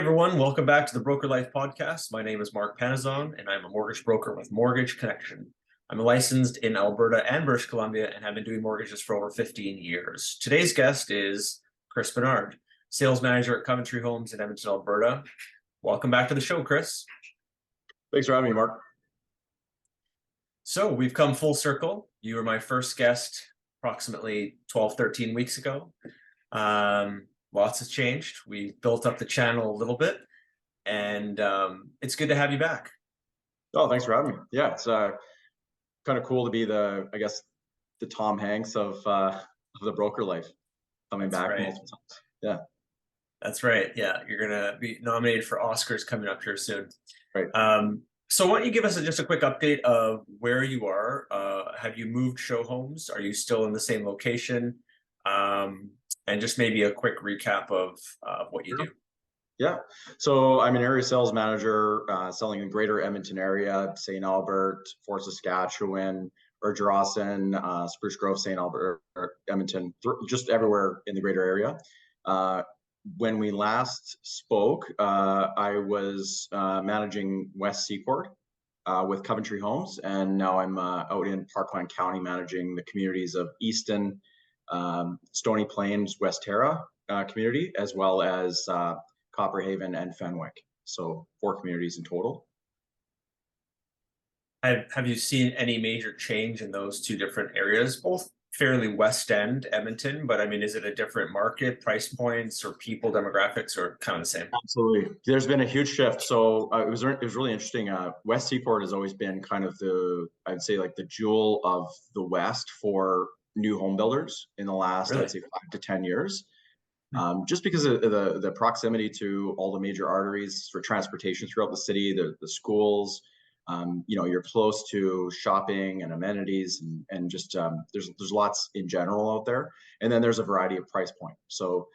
everyone, welcome back to the Broker Life Podcast. My name is Mark Panazon, and I'm a mortgage broker with Mortgage Connection. I'm licensed in Alberta and British Columbia and have been doing mortgages for over 15 years. Today's guest is Chris Barnard, sales manager at Coventry Homes in Edmonton, Alberta. Welcome back to the show, Chris. Thanks for having me, Mark. So we've come full circle. You were my first guest approximately 12, 13 weeks ago. Lots has changed. We built up the channel a little bit, and it's good to have you back. Oh, thanks for having me. Yeah, it's kind of cool to be the Tom Hanks of the broker life, coming back multiple times. Yeah, that's right. Yeah, you're gonna be nominated for Oscars coming up here soon. Right. So why don't you give us just a quick update of where you are? Have you moved show homes? Are you still in the same location? And just maybe a quick recap of what you do. Yeah, so I'm an area sales manager selling in the greater Edmonton area, St. Albert, Fort Saskatchewan, Ardrossan, Spruce Grove, St. Albert, Edmonton, just everywhere in the greater area. When we last spoke, I was managing West Seacord with Coventry Homes, and now I'm out in Parkland County managing the communities of Easton, Stony Plains, West Terra community, as well as Copperhaven and Fenwick. So 4 communities in total. Have you seen any major change in those two different areas? Both fairly West End, Edmonton, but I mean, is it a different market, price points, or people demographics, or kind of the same? Absolutely. There's been a huge shift. So it was really interesting. West Seacord has always been kind of I'd say like the jewel of the West for new home builders in the last, I'd say 5 to 10 years. Just because of the proximity to all the major arteries for transportation throughout the city, the schools, you're close to shopping and amenities and just there's lots in general out there. And then there's a variety of price points. So,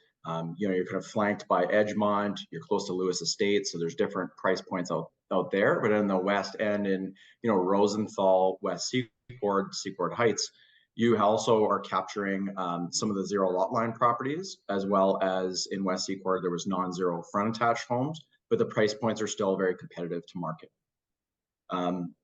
you're kind of flanked by Edgemont, you're close to Lewis Estate. So there's different price points out there. But in the West End, in, Rosenthal, West Seacord Heights, you also are capturing some of the zero lot line properties, as well as in West Seacord, there was non-zero front attached homes, but the price points are still very competitive to market.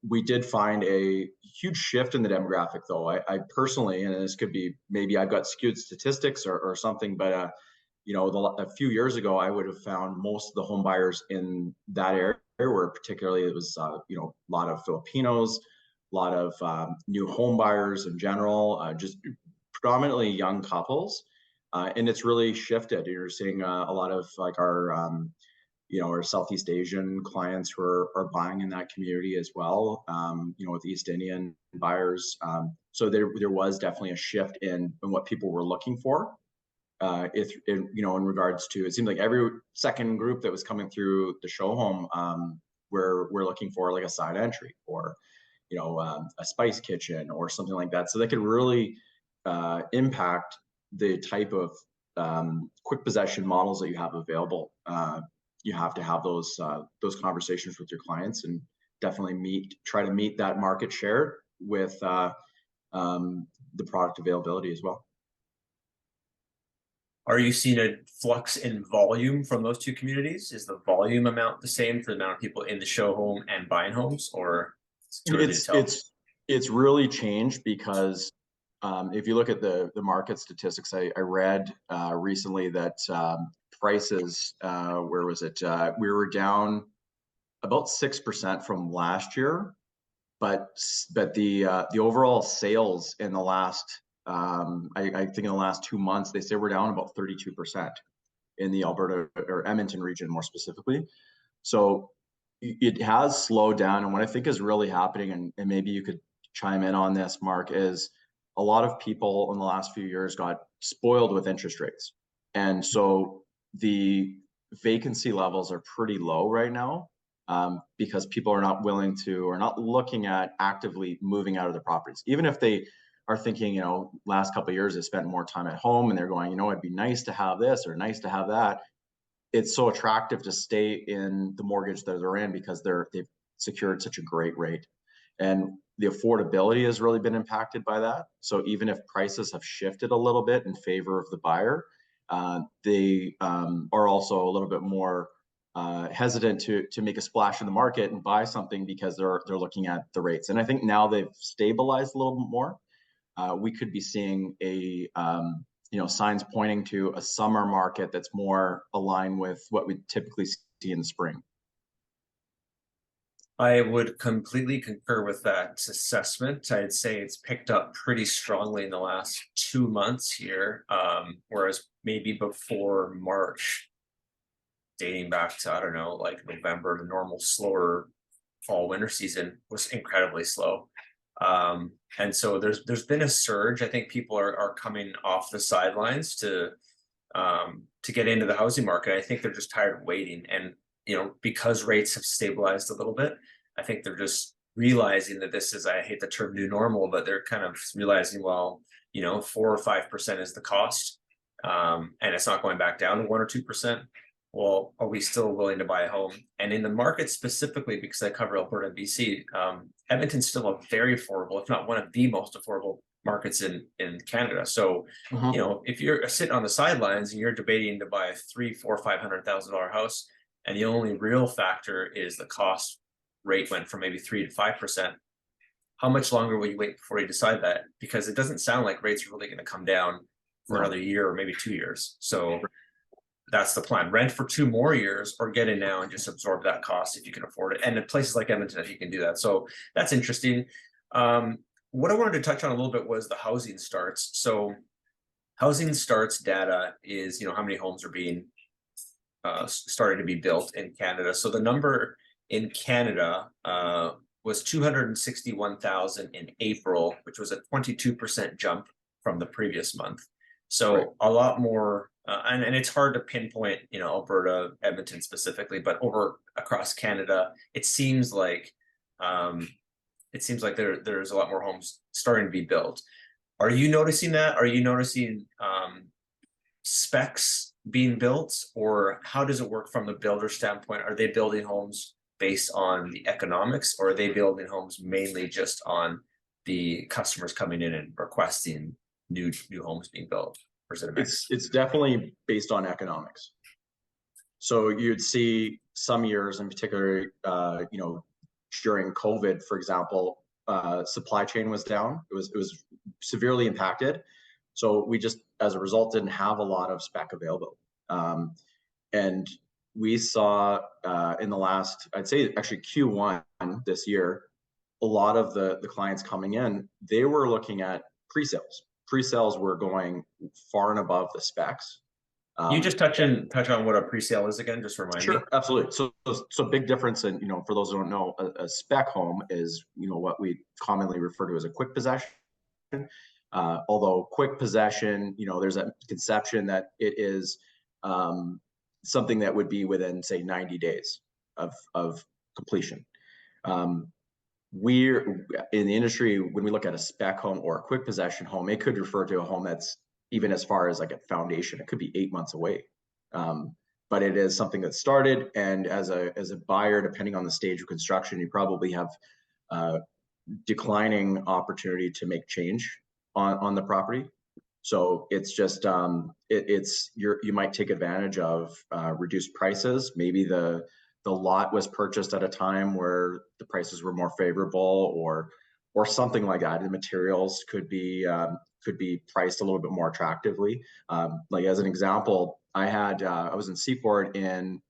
We did find a huge shift in the demographic, though. I personally, and this could be maybe I've got skewed statistics or something, but a few years ago, I would have found most of the home buyers in that area where particularly it was a lot of Filipinos, a lot of new home buyers in general, just predominantly young couples, and it's really shifted. You're seeing a lot of like our Southeast Asian clients who are buying in that community as well, with East Indian buyers. So there was definitely a shift in what people were looking for. In regards to, it seemed like every second group that was coming through the show home, we're looking for like a side entry or a spice kitchen or something like that. So that could really impact the type of quick possession models that you have available. You have to have those conversations with your clients and definitely try to meet that market share with the product availability as well. Are you seeing a flux in volume from those two communities? Is the volume amount the same for the amount of people in the show home and buying homes, or it's really changed because if you look at the market statistics, I read recently that prices, where was it? We were down about 6% from last year, but the overall sales in the last I think in the last 2 months, they say we're down about 32% in the Alberta or Edmonton region more specifically. So it has slowed down. And what I think is really happening, and maybe you could chime in on this, Mark, is a lot of people in the last few years got spoiled with interest rates. And so the vacancy levels are pretty low right now because people are not willing to or not looking at actively moving out of the properties. Even if they are thinking, last couple of years they spent more time at home and they're going, it'd be nice to have this or nice to have that. It's so attractive to stay in the mortgage that they're in because they've secured such a great rate. And the affordability has really been impacted by that. So even if prices have shifted a little bit in favor of the buyer, they are also a little bit more hesitant to make a splash in the market and buy something because they're looking at the rates. And I think now they've stabilized a little bit more. We could be seeing signs pointing to a summer market that's more aligned with what we typically see in the spring. I would completely concur with that assessment. I'd say it's picked up pretty strongly in the last 2 months here, whereas maybe before March, dating back to, I don't know, like November, the normal slower fall winter season was incredibly slow. And so there's been a surge. I think people are coming off the sidelines to get into the housing market. I think they're just tired of waiting, and because rates have stabilized a little bit, I think they're just realizing that this is, I hate the term new normal, but they're kind of realizing, well, 4 or 5% is the cost, and it's not going back down to 1 or 2%. Well, are we still willing to buy a home? And in the market specifically, because I cover Alberta and BC, Edmonton's still a very affordable, if not one of the most affordable markets in Canada. So, if you're sitting on the sidelines and you're debating to buy a $300,000, $400,000, $500,000 house, and the only real factor is the cost rate went from maybe 3 to 5%, how much longer will you wait before you decide that? Because it doesn't sound like rates are really going to come down for another year or maybe 2 years. So that's the plan. Rent for 2 more years, or get in now and just absorb that cost if you can afford it. And in places like Edmonton, if you can do that. So that's interesting. What I wanted to touch on a little bit was the housing starts. So housing starts data is, how many homes are being started to be built in Canada. So the number in Canada was 261,000 in April, which was a 22% jump from the previous month. So a lot more, and it's hard to pinpoint, Alberta, Edmonton specifically, but across Canada, it seems like there's a lot more homes starting to be built. Are you noticing that? Are you noticing specs being built, or how does it work from the builder standpoint? Are they building homes based on the economics, or are they building homes mainly just on the customers coming in and requesting new homes being built? Or is it a mix? It's definitely based on economics. So you'd see some years in particular, during COVID, for example, supply chain was down. It was severely impacted. So we just, as a result, didn't have a lot of spec available. And we saw in the last, I'd say actually Q1 this year, a lot of the clients coming in, they were looking at pre-sales. Pre-sales were going far and above the specs. You just touch on what a pre-sale is again, just remind me. Sure, absolutely. So big difference in, for those who don't know, a spec home is, what we commonly refer to as a quick possession. Although quick possession, there's a conception that it is something that would be within, say, 90 days of completion. We're in the industry, when we look at a spec home or a quick possession home, it could refer to a home that's even as far as like a foundation. It could be 8 months away. But it is something that started, and as a buyer, depending on the stage of construction, you probably have declining opportunity to make change on the property. So it's just you might take advantage of reduced prices. Maybe the lot was purchased at a time where the prices were more favorable, or something like that. The materials could be priced a little bit more attractively. Like as an example, I was in Seaport in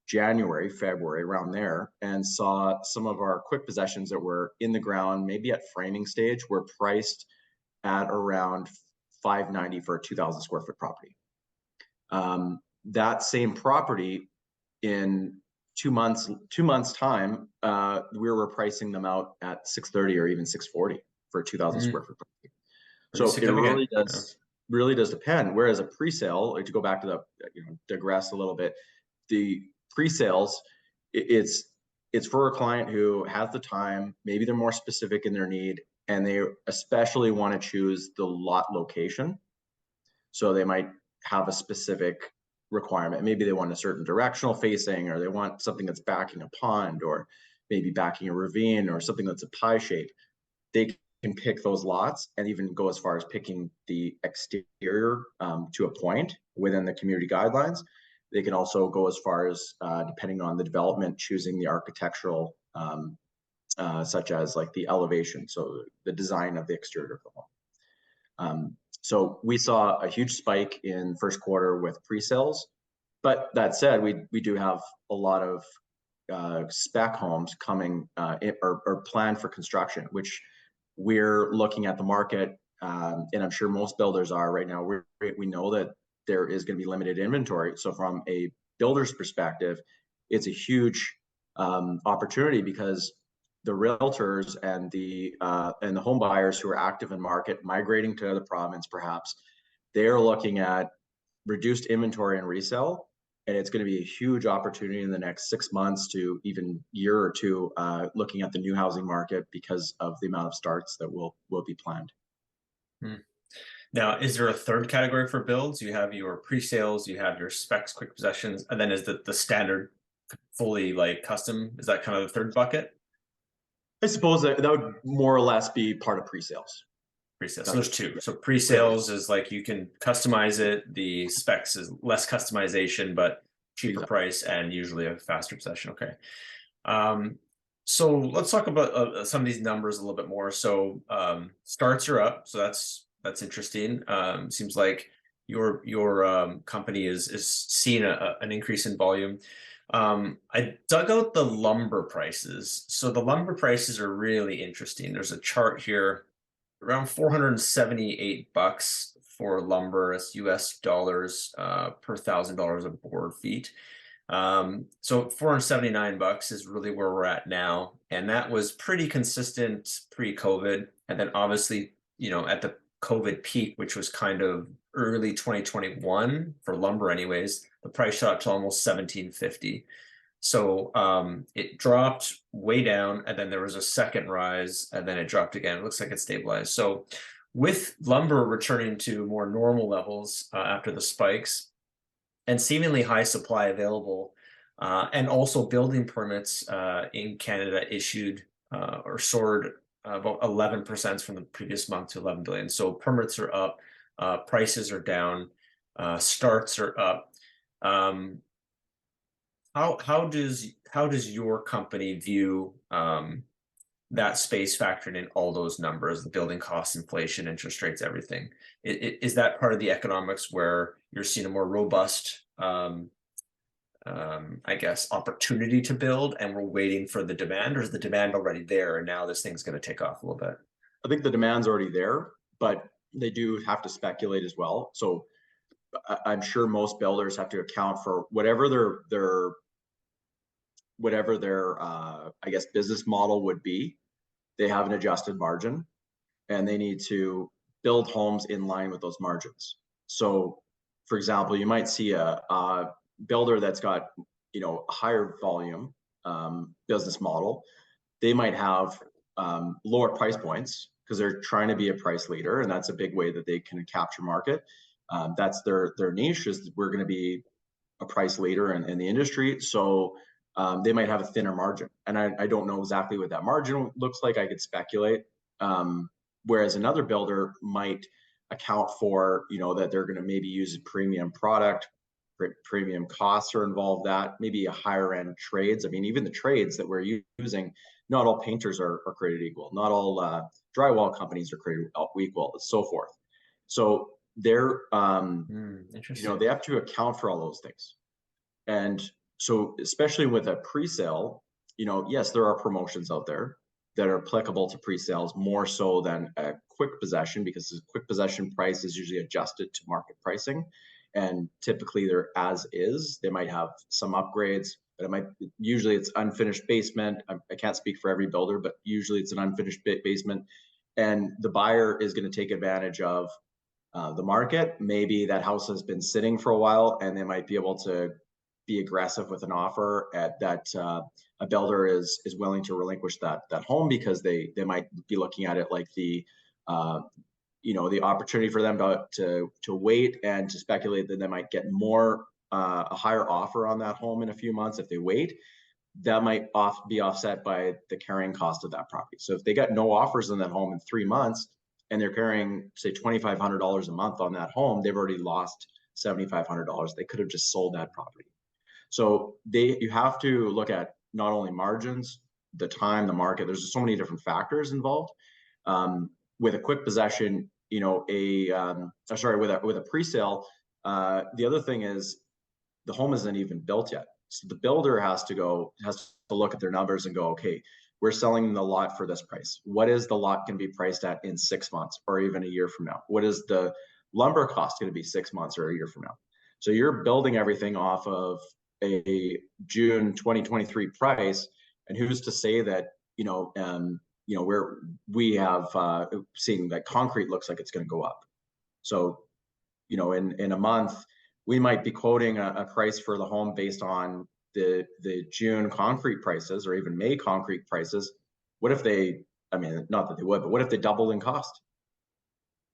January, February, around there, and saw some of our quick possessions that were in the ground, maybe at framing stage, were priced at around $590 for a 2,000 square foot property. That same property, in 2 months time, we were pricing them out at $630 or even $640 for a 2,000 square foot property. So it really does depend. Whereas a pre-sale, to go back to digress a little bit, the pre-sales, it's for a client who has the time, maybe they're more specific in their need, and they especially want to choose the lot location. So they might have a specific requirement. Maybe they want a certain directional facing, or they want something that's backing a pond, or maybe backing a ravine, or something that's a pie shape. They can pick those lots and even go as far as picking the exterior to a point within the community guidelines. They can also go as far as, depending on the development, choosing the architectural, such as like the elevation, so the design of the exterior of the home. So we saw a huge spike in first quarter with pre-sales, but that said, we do have a lot of spec homes coming or planned for construction, which we're looking at the market, and I'm sure most builders are right now. We know that there is going to be limited inventory. So from a builder's perspective, it's a huge opportunity, because the realtors and the home buyers who are active in market, migrating to the province, perhaps, they're looking at reduced inventory and resale, and it's going to be a huge opportunity in the next 6 months to even year or two, looking at the new housing market because of the amount of starts that will be planned. Now, is there a third category for builds? You have your pre-sales, you have your specs, quick possessions, and then is the standard fully like custom? Is that kind of the third bucket? I suppose that would more or less be part of pre-sales. Pre-sales. So there's two. So pre-sales is like you can customize it. The specs is less customization, but cheaper price and usually a faster possession. Okay. So let's talk about some of these numbers a little bit more. So starts are up. So that's interesting. Seems like your company is seeing an increase in volume. I dug out the lumber prices. So the lumber prices are really interesting. There's a chart here, around $478 for lumber. It's US dollars per $1,000 of board feet. So $479 is really where we're at now. And that was pretty consistent pre-COVID. And then obviously, at the COVID peak, which was kind of early 2021 for lumber anyways, the price shot to almost $1,750. So it dropped way down, and then there was a second rise, and then it dropped again. It looks like it stabilized. So with lumber returning to more normal levels after the spikes, and seemingly high supply available, and also building permits in Canada issued or soared about 11% from the previous month to 11 billion. So permits are up, prices are down, starts are up. How does your company view that space factoring in all those numbers, the building costs, inflation, interest rates, everything? Is that part of the economics where you're seeing a more robust, I guess, opportunity to build, and we're waiting for the demand, or is the demand already there and now this thing's going to take off a little bit? I think the demand's already there, but they do have to speculate as well. So I'm sure most builders have to account for whatever their I guess business model would be. They have an adjusted margin, and they need to build homes in line with those margins. So, for example, you might see a builder that's got a higher volume business model. They might have lower price points because they're trying to be a price leader, and that's a big way that they can capture market. That's their niche, is we're going to be a price leader in the industry. So they might have a thinner margin, and I don't know exactly what that margin looks like. I could speculate. Whereas another builder might account for that they're going to maybe use a premium product, premium costs are involved, that maybe a higher end trades. I mean, even the trades that we're using, not all painters are created equal. Not all drywall companies are created equal, and so forth. So they're they have to account for all those things. And so especially with a pre-sale, yes, there are promotions out there that are applicable to pre-sales more so than a quick possession, because the quick possession price is usually adjusted to market pricing. And typically they're as is. They might have some upgrades, but usually it's unfinished basement. I can't speak for every builder, but usually it's an unfinished basement. And the buyer is going to take advantage of the market. Maybe that house has been sitting for a while, and they might be able to be aggressive with an offer at that a builder is willing to relinquish that home, because they might be looking at it like the opportunity for them to wait and to speculate that they might get a higher offer on that home in a few months if they wait. That might be offset by the carrying cost of that property. So if they got no offers on that home in 3 months, and they're carrying say $2,500 a month on that home, they've already lost $7,500. They could have just sold that property. So you have to look at not only margins, the time, the market. There's just so many different factors involved. With a quick possession, with a pre-sale, the other thing is the home isn't even built yet. So the builder has to look at their numbers and go, okay, we're selling the lot for this price. What is the lot going to be priced at in 6 months or even a year from now? What is the lumber cost going to be 6 months or a year from now? So you're building everything off of a June 2023 price, and who's to say that we have seen that concrete looks like it's going to go up. So in a month we might be quoting a price for the home based on the June concrete prices or even May concrete prices. What if not that they would, but what if they doubled in cost?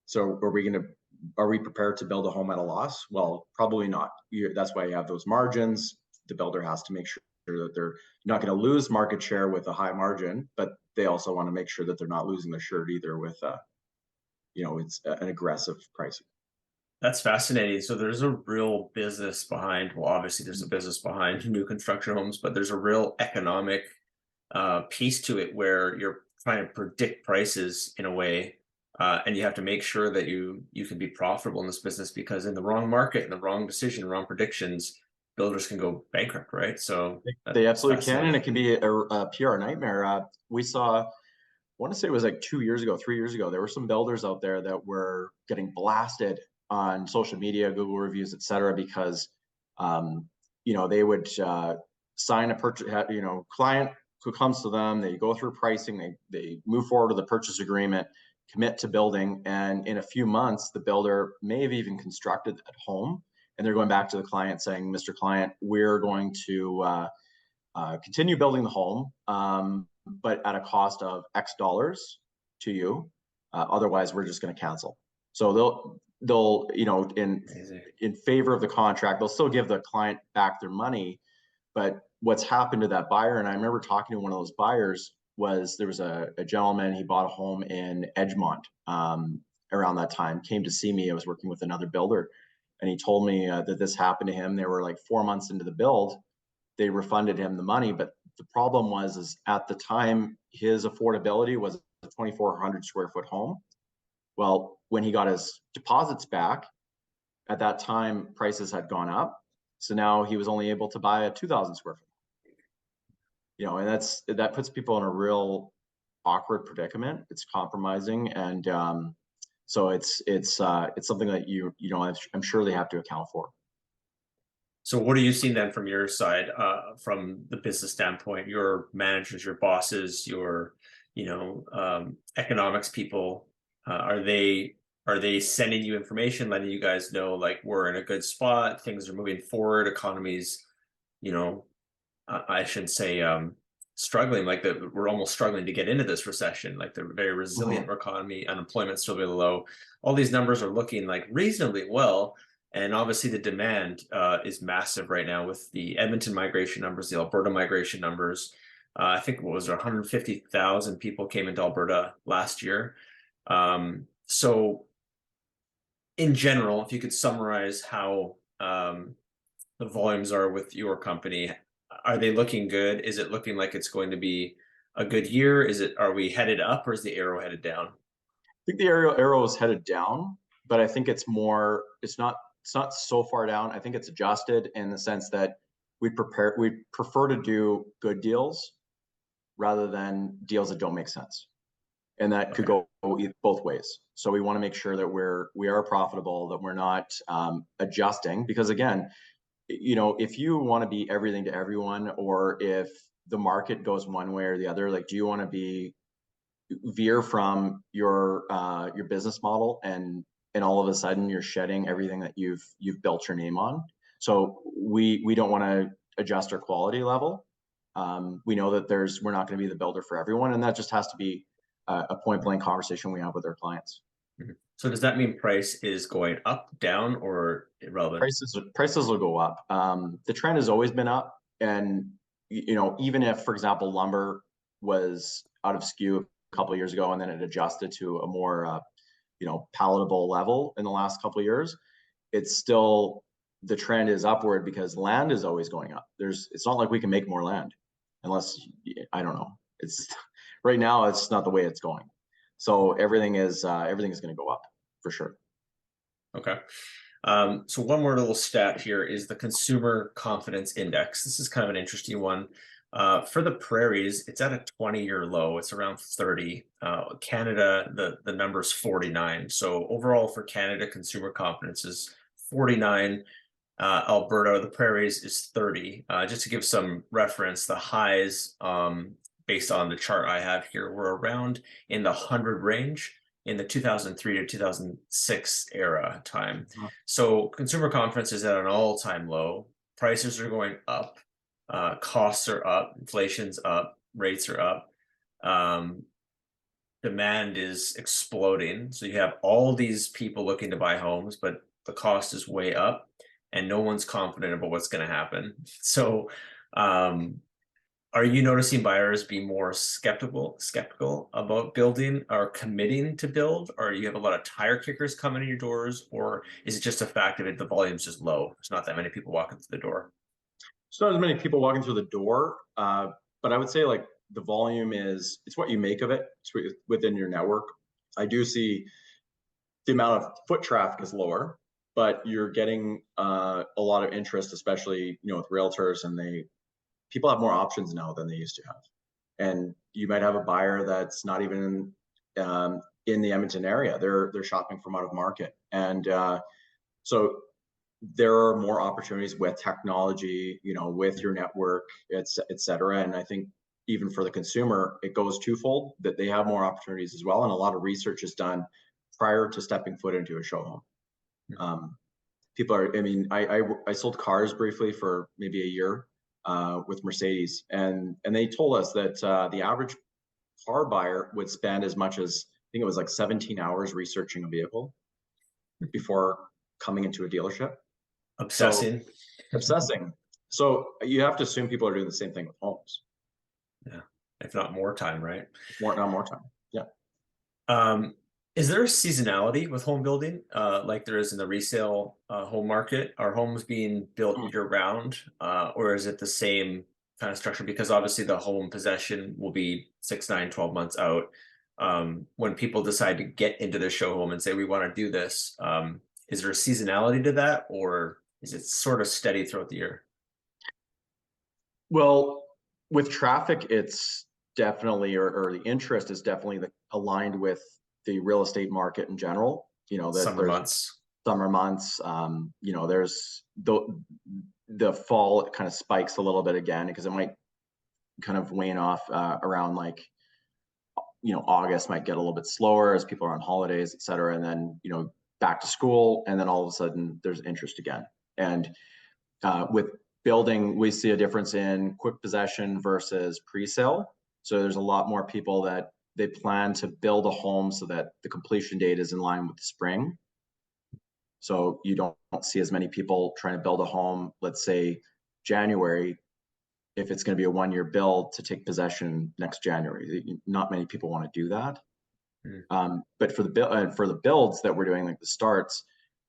So are we prepared to build a home at a loss? Well, probably not. That's why you have those margins. The builder has to make sure that they're not going to lose market share with a high margin, but they also want to make sure that they're not losing their shirt either with it's an aggressive pricing. That's fascinating. So there's a real business behind, well, obviously there's a business behind new construction homes, but there's a real economic piece to it where you're trying to predict prices in a way, and you have to make sure that you can be profitable in this business, because in the wrong market, in the wrong decision, wrong predictions, builders can go bankrupt, right? So they absolutely can, and it can be a PR nightmare. We saw, I want to say it was like 2 years ago, 3 years ago, there were some builders out there that were getting blasted on social media, Google reviews, et cetera, because they would sign a purchase, client who comes to them, they go through pricing, they move forward with a purchase agreement, commit to building, and in a few months the builder may have even constructed at home, and they're going back to the client saying, Mr. Client, we're going to continue building the home, but at a cost of X dollars to you, otherwise we're just going to cancel. So they'll in favor of the contract, they'll still give the client back their money. But what's happened to that buyer, and I remember talking to one of those buyers, was there was a gentleman, he bought a home in Edmonton around that time, came to see me. I was working with another builder, and he told me that this happened to him. They were like 4 months into the build, they refunded him the money, but the problem was at the time his affordability was a 2,400 square foot home. Well, when he got his deposits back, at that time prices had gone up, so now he was only able to buy a 2,000 square foot. And that puts people in a real awkward predicament. It's compromising, and so it's something that I'm sure they have to account for. So what are you seeing then from your side, from the business standpoint? Your managers, your bosses, your economics people, are they sending you information, letting you guys know like we're in a good spot, things are moving forward, economy's, I shouldn't say struggling, like that we're almost struggling to get into this recession, like the very resilient economy, unemployment's still really low. All these numbers are looking like reasonably well. And obviously the demand is massive right now with the Edmonton migration numbers, the Alberta migration numbers. I think what was there, 150,000 people came into Alberta last year. So in general, if you could summarize how the volumes are with your company, are they looking good? Is it looking like it's going to be a good year? Are we headed up, or is the arrow headed down? I think the arrow is headed down, but I think it's not so far down. I think it's adjusted in the sense that we prefer to do good deals rather than deals that don't make sense. And that could go both ways. So we want to make sure that we are profitable, that we're not adjusting, because again, if you want to be everything to everyone, or if the market goes one way or the other, like, do you want to veer from your business model and all of a sudden you're shedding everything that you've built your name on? So we don't want to adjust our quality level. We know that we're not going to be the builder for everyone, and that just has to be a point blank conversation we have with our clients. So does that mean price is going up, down, or irrelevant? Prices will go up. The trend has always been up, and even if, for example, lumber was out of skew a couple of years ago and then it adjusted to a more palatable level in the last couple of years, it's still the trend is upward because land is always going up. It's not like we can make more land unless, I don't know. It's right now, it's not the way it's going. So everything is going to go up for sure. Okay. So one more little stat here is the Consumer Confidence Index. This is kind of an interesting one. For the prairies, it's at a 20-year low. It's around 30. Canada, the number is 49. So overall for Canada, consumer confidence is 49. Alberta, the prairies, is 30. Just to give some reference, the highs, based on the chart I have here, were around in the 100 range in the 2003 to 2006 era time. So consumer confidence is at an all-time low. Prices are going up. Costs are up. Inflation's up. Rates are up. Demand is exploding. So you have all these people looking to buy homes, but the cost is way up and no one's confident about what's going to happen. So are you noticing buyers be more skeptical about building or committing to build? Or you have a lot of tire kickers coming in your doors? Or is it just a fact of it, the volume's just low? There's not that many people walking through the door. It's not as many people walking through the door, but I would say like the volume it's what you make of it. It's within your network. I do see the amount of foot traffic is lower, but you're getting a lot of interest, especially, with realtors, and people have more options now than they used to have. And you might have a buyer that's not even in the Edmonton area. They're shopping from out of market. And so there are more opportunities with technology, with your network, et cetera. And I think even for the consumer, it goes twofold, that they have more opportunities as well. And a lot of research is done prior to stepping foot into a show home. I sold cars briefly for maybe a year with Mercedes, and they told us that the average car buyer would spend as much as, I think it was like 17 hours researching a vehicle before coming into a dealership. Obsessing. So you have to assume people are doing the same thing with homes. Yeah, if not more time, right? More time. Yeah. Is there a seasonality with home building, like there is in the resale home market? Are homes being built year round, or is it the same kind of structure? Because obviously the home possession will be 6, 9, 12 months out. When people decide to get into the show home and say, we want to do this, is there a seasonality to that, or is it sort of steady throughout the year? Well, with traffic, it's definitely, or the interest is definitely aligned with the real estate market in general. Summer months. There's the fall, it kind of spikes a little bit again because it might kind of wane off around like, August might get a little bit slower as people are on holidays, et cetera. And then, back to school. And then all of a sudden there's interest again. And with building, we see a difference in quick possession versus pre-sale. So there's a lot more people that they plan to build a home so that the completion date is in line with the spring. So you don't see as many people trying to build a home, let's say January, if it's going to be a 1-year build, to take possession next January. Not many people want to do that. But for the builds that we're doing, like the starts,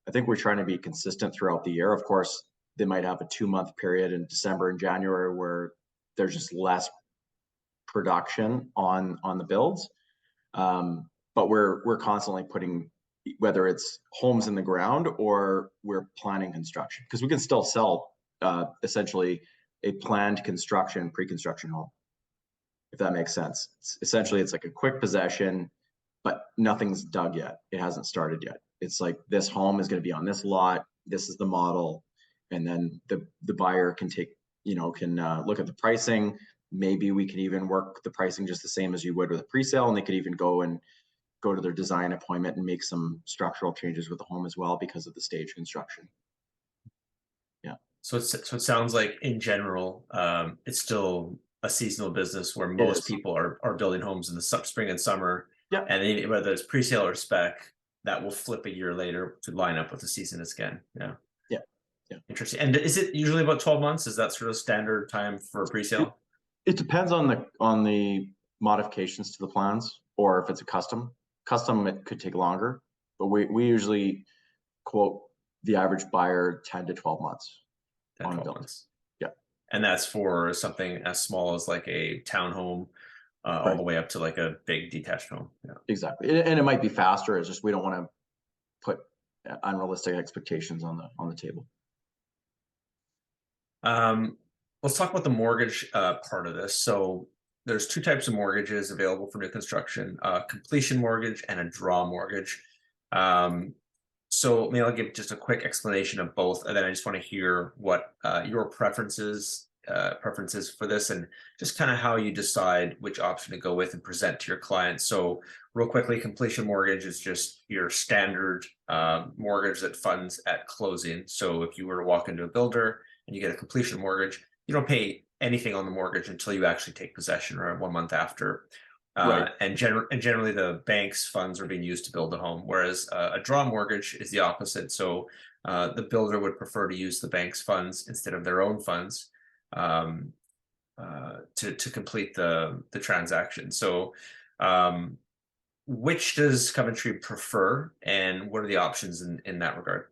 I think we're trying to be consistent throughout the year. Of course, they might have a 2-month period in December and January where there's just less production on the builds. But we're constantly putting, whether it's homes in the ground or we're planning construction, because we can still sell essentially a planned construction, pre-construction home, if that makes sense. It's like a quick possession, but nothing's dug yet. It hasn't started yet. It's like, this home is going to be on this lot. This is the model. And then the buyer can look at the pricing. Maybe we can even work the pricing just the same as you would with a pre-sale. And they could even go to their design appointment and make some structural changes with the home as well because of the stage construction. Yeah. So it sounds like in general, it's still a seasonal business where most people are building homes in the spring and summer. Yeah. And whether it's pre-sale or spec, that will flip a year later to line up with the season again. Yeah. Yeah. Yeah. Interesting. And is it usually about 12 months? Is that sort of standard time for pre-sale? It depends on the modifications to the plans, or if it's a custom, it could take longer, but we usually quote the average buyer 10 to 12 months 10, on 12 build. months. Yeah. And that's for something as small as like a townhome, all the way up to like a big detached home. Yeah. Exactly. And it might be faster. It's just we don't want to put unrealistic expectations on the table. Let's talk about the mortgage part of this. So there's two types of mortgages available for new construction: completion mortgage and a draw mortgage. So maybe I'll give just a quick explanation of both, and then I just want to hear what your preferences for this, and just kind of how you decide which option to go with and present to your clients. So real quickly, completion mortgage is just your standard mortgage that funds at closing. So if you were to walk into a builder and you get a completion mortgage, you don't pay anything on the mortgage until you actually take possession, or 1 month after. And generally the bank's funds are being used to build a home, whereas a draw mortgage is the opposite. So the builder would prefer to use the bank's funds instead of their own funds to complete the transaction. So which does Coventry prefer, and what are the options in that regard?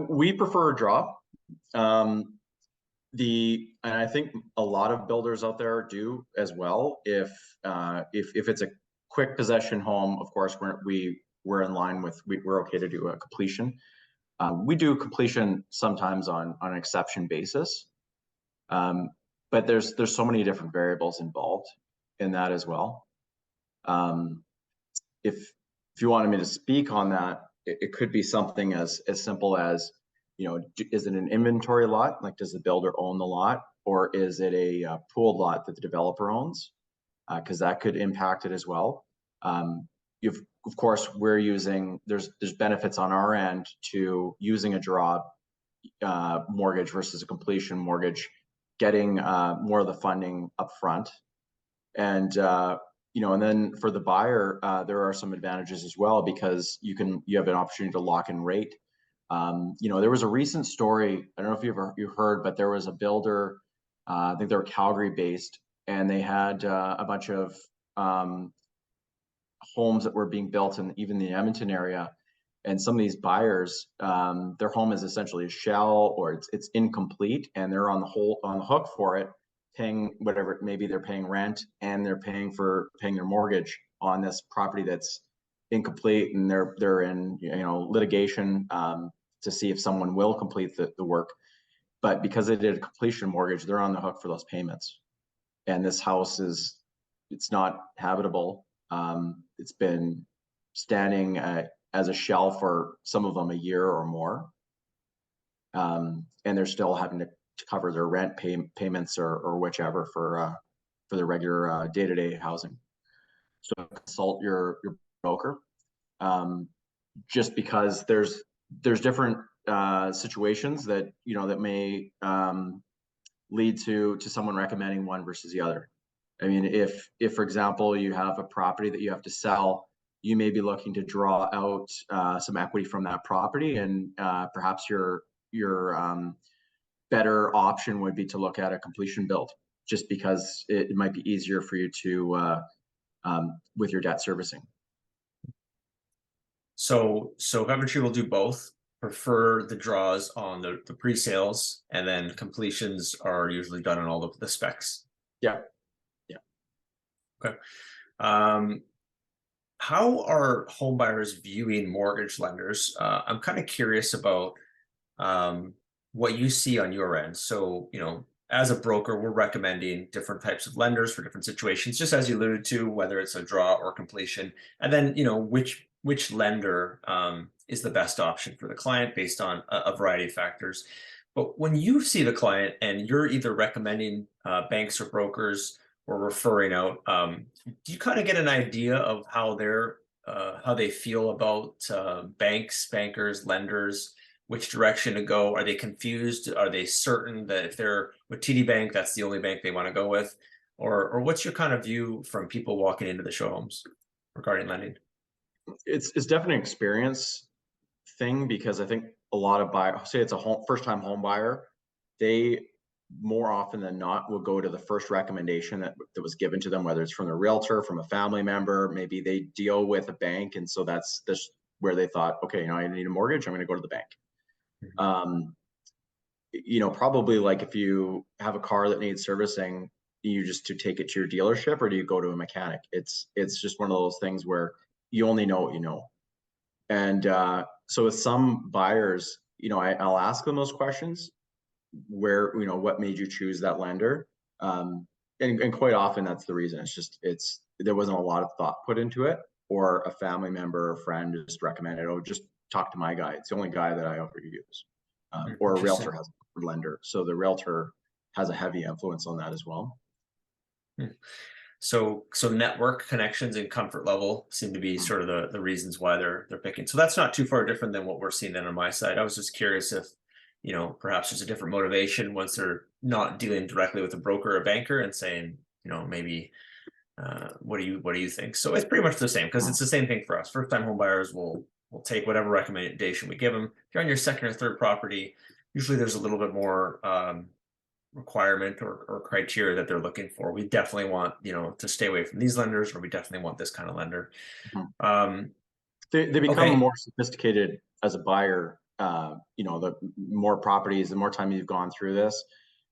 We prefer a draw. And I think a lot of builders out there do as well. If it's a quick possession home, of course we're in line with, we're okay to do a completion. We do completion sometimes on an exception basis, but there's so many different variables involved in that as well. If you wanted me to speak on that, it could be something as simple as, is it an inventory lot? Like, does the builder own the lot, or is it a pooled lot that the developer owns? Because that could impact it as well. Of course, we're using, there's benefits on our end to using a draw mortgage versus a completion mortgage, getting more of the funding up front. And and then for the buyer, there are some advantages as well, because you have an opportunity to lock in rate. There was a recent story, I don't know if you heard, but there was a builder, I think they were Calgary based, and they had a bunch of homes that were being built in even the Edmonton area. And some of these buyers, their home is essentially a shell, or it's incomplete, and they're on the hook for it, paying whatever, maybe they're paying rent and they're paying their mortgage on this property that's incomplete, and they're in litigation to see if someone will complete the work. But because they did a completion mortgage, they're on the hook for those payments. And this house it's not habitable. It's been standing as a shell for some of them a year or more, and they're still having to cover their rent payments or whichever for their regular day-to-day housing. So consult your broker, just because there's different situations that that may lead to someone recommending one versus the other. I mean, if for example you have a property that you have to sell, you may be looking to draw out some equity from that property, and perhaps your better option would be to look at a completion build, just because it might be easier for you to with your debt servicing. So Coventry will do both. Prefer the draws on the pre-sales, and then completions are usually done on all of the specs. Yeah. Okay. How are home buyers viewing mortgage lenders? I'm kind of curious about what you see on your end. So, as a broker, we're recommending different types of lenders for different situations, just as you alluded to, whether it's a draw or completion, and then which lender is the best option for the client based on a variety of factors. But when you see the client and you're either recommending banks or brokers or referring out, do you kind of get an idea of how they feel about banks, bankers, lenders, which direction to go? Are they confused? Are they certain that if they're with TD Bank, that's the only bank they want to go with? Or what's your kind of view from people walking into the show homes regarding lending? It's definitely an experience thing, because I think a lot of buyers, say it's a first-time home buyer, they more often than not will go to the first recommendation that was given to them, whether it's from a realtor, from a family member. Maybe they deal with a bank, and so that's where they thought, okay, you know, I need a mortgage, I'm going to go to the bank. You know, probably like if you have a car that needs servicing, you just to take it to your dealership, or do you go to a mechanic? It's just one of those things where you only know what you know. And so with some buyers, you know, I'll ask them those questions, where, you know, what made you choose that lender? And quite often that's the reason. There wasn't a lot of thought put into it, or a family member or friend just recommended, oh, just talk to my guy. It's the only guy that I ever use. Or a realtor has a lender. So the realtor has a heavy influence on that as well. So network connections and comfort level seem to be sort of the reasons why they're picking. So that's not too far different than what we're seeing then on my side. I was just curious if, you know, perhaps there's a different motivation once they're not dealing directly with a broker or a banker and saying, you know, maybe what do you think? So it's pretty much the same, because it's the same thing for us. First time home buyers will take whatever recommendation we give them. If you're on your second or third property, usually there's a little bit more requirement or criteria that they're looking for. We definitely want, you know, to stay away from these lenders, or we definitely want this kind of lender. They become more sophisticated as a buyer. You know, the more properties, the more time you've gone through this,